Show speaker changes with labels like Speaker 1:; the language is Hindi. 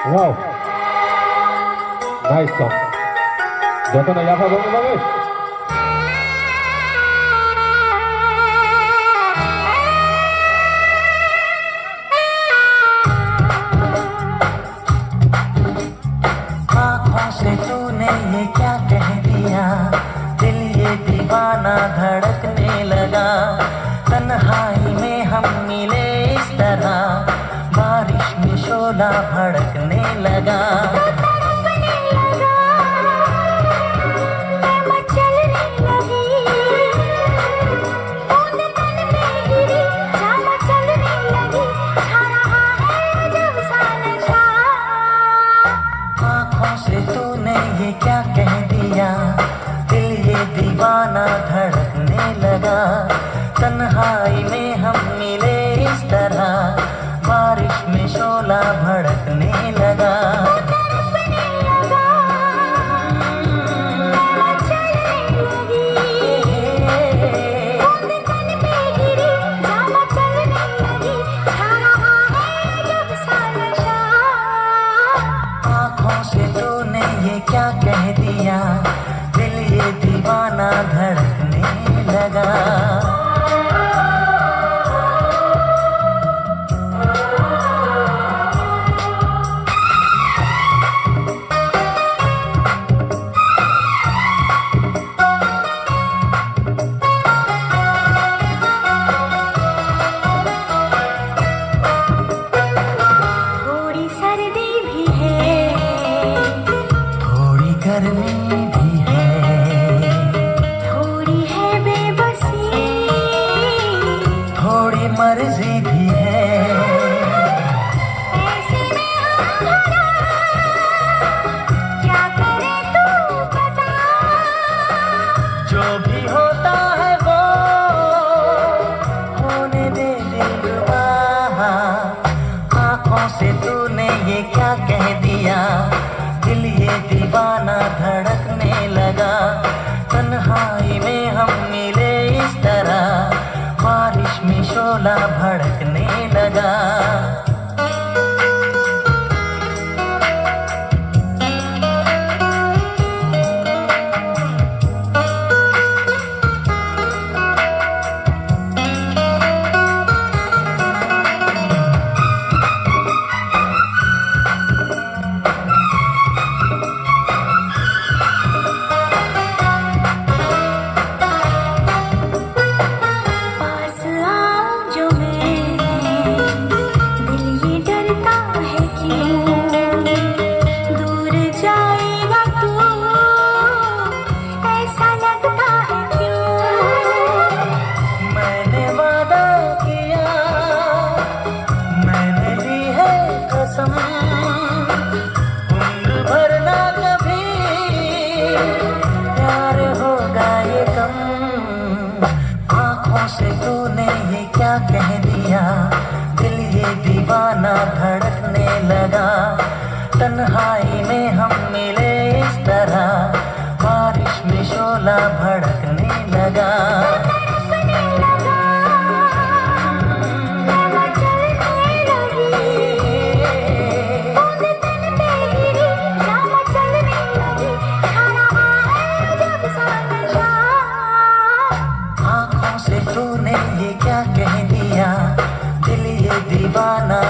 Speaker 1: Wow, nice song. যত না লাফা বলতে পারবে
Speaker 2: आँखों से तूने ये क्या कह दिया, दिल ये दीवाना धड़कने लगा। तन्हाई में हम मिले इस तरह, बारिश में शोला भड़कने लगा। आँखों से तूने ये क्या कह दिया, दिल ये दीवाना धड़कने लगा। तन्हाई में हम मिले इस तरह, बारिश में शोला भड़कने लगा। आँखों से तूने ये क्या कह दिया, दिल ये दीवाना धड़कने लगा।
Speaker 3: थोड़ी सर्दी भी है,
Speaker 2: थोड़ी गर्मी भी है,
Speaker 3: थोड़ी है बेबसी,
Speaker 2: थोड़ी मर्जी भी है।
Speaker 3: ऐसे में हम भरा, क्या करे तू बता।
Speaker 2: जो भी होता है वो होने दे दिलरुबा। आँखों से तूने ये क्या कह दिया, दिल ये दीवाना धड़कने लगा। तन्हाई में हम मिले इस तरह, बारिश में शोला भड़कने लगा।
Speaker 3: पास आऊं जो मैं, दिल ये डरता है क्यों। दूर जाएगा तू, ऐसा लगता है क्यों।
Speaker 2: मैंने वादा किया, मैंने ली है कसम, उम्र भर ना कभी प्यार होगा ये कम। आँखों से तूने ये क्या कह दिया, दिल ये दीवाना धड़कने लगा। तन्हाई में हम मिले इस तरह, बारिश में शोला भड़कने लगा। आँखों से तूने ये क्या कह दिया, दिल ये दीवाना